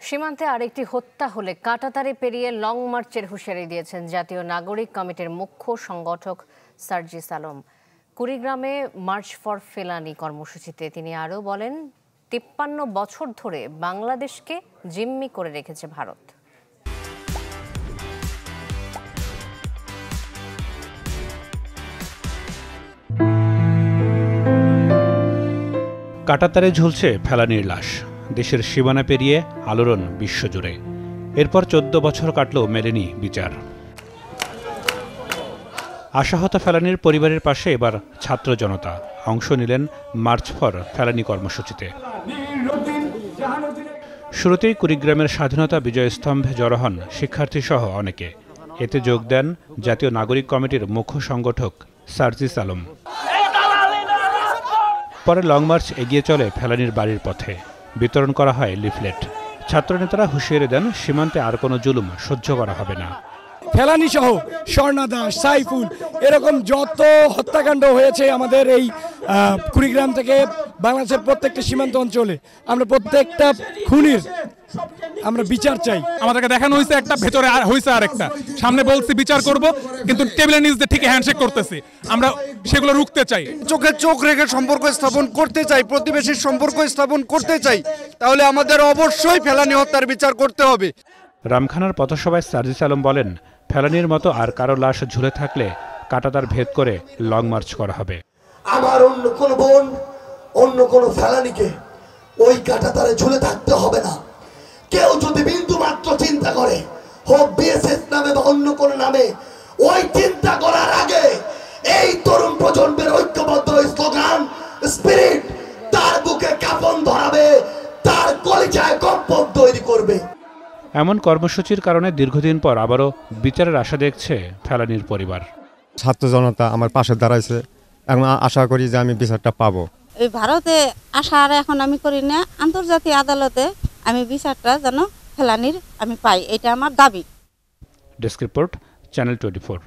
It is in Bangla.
সীমান্তে আরেকটি হত্যা হলে কাঁটাতারে পেরিয়ে লং মার্চের হুঁশিয়ারি দিয়েছেন জাতীয় নাগরিক কমিটির মুখ্য সংগঠক সার্জিস আলম। কুড়িগ্রামে মার্চ ফর ফেলানি কর্মসূচিতে তিনি আরও বলেন, ৫৩ বছর ধরে বাংলাদেশকে জিম্মি করে রেখেছে ভারত। কাঁটাতারে ঝুলছে ফেলানির লাশ। দেশের সীমানা পেরিয়ে আলোড়ন বিশ্বজুড়ে। এরপর ১৪ বছর কাটলেও মেলেনি বিচার। আশাহত ফেলানির পরিবারের পাশে এবার ছাত্র জনতা অংশ নিলেন মার্চ ফর ফেলানি কর্মসূচিতে। শুরুতেই কুড়িগ্রামের স্বাধীনতা বিজয় স্তম্ভে জড়ো হন শিক্ষার্থীসহ অনেকে। এতে যোগ দেন জাতীয় নাগরিক কমিটির মুখ্য সংগঠক সার্জিস আলম। পরে লং মার্চ এগিয়ে চলে ফেলানির বাড়ির পথে। বিতরণ করা হয় লিফলেট। ছাত্রনেতারা হুঁশিয়ারি দেন, সীমান্তে আর কোনো জুলুম সহ্য করা হবে না। ফেলানি সহ স্বর্ণা দাস, সাইফুল, এরকম যত হত্যাকাণ্ড হয়েছে আমাদের এই কুড়িগ্রাম থেকে বাংলাদেশের প্রত্যেকটা সীমান্ত অঞ্চলে, আমরা প্রত্যেকটা খুনির আমরা বিচার চাই। আমাদেরকে দেখানো হয়েছে একটা, ভেতরে হয়েছে আর একটা। সামনে বলছি বিচার করব, কিন্তু টেবিলের নিচে ঠিক হ্যান্ডশেক করতেছি। আমরা সেগুলো রুখতে চাই। চোখে চোখ রেখে সম্পর্ক স্থাপন করতে চাই, প্রতিবেশীর সম্পর্ক স্থাপন করতে চাই। তাহলে আমাদের অবশ্যই ফেলানি হত্যার বিচার করতে হবে। রামখানার পথসভায় সার্জিস আলম বলেন, ফেলানির মতো আর কারো লাশ ঝুলে থাকলে কাঁটাতার ভেদ করে লং মার্চ করা হবে। আমার অন্য কোনো বোন, অন্য কোনো ফেলানিকে ওই কাঁটাতারে ঝুলে থাকতে হবে না। কেউ যদি বিন্দু মাত্র চিন্তা করে, হোক বিএসএস নামে বা অন্য কোনো নামে, ওই চিন্তা করার আগে এই তরুণ প্রজন্মের ঐক্যবদ্ধ স্লোগান স্পিরিট তার বুকে কাঁপন ধরাবে, তার কলিজায় কম্পন তৈরি করবে। এমন কর্মসূচির কারণে দীর্ঘদিন পর আবারও বিচারের আশা দেখছে ফেলানির পরিবার। ছাত্র জনতা আমার পাশে দাঁড়াইছে এবং আশা করি যে আমি বিচারটা পাবো। এই ভারতে আশা আর এখন আমি করি না, আন্তর্জাতিক আদালতে আমি বিচারটা যেন ফেলানির আমি পাই, এটা আমার দাবি। Desk report, channel 24।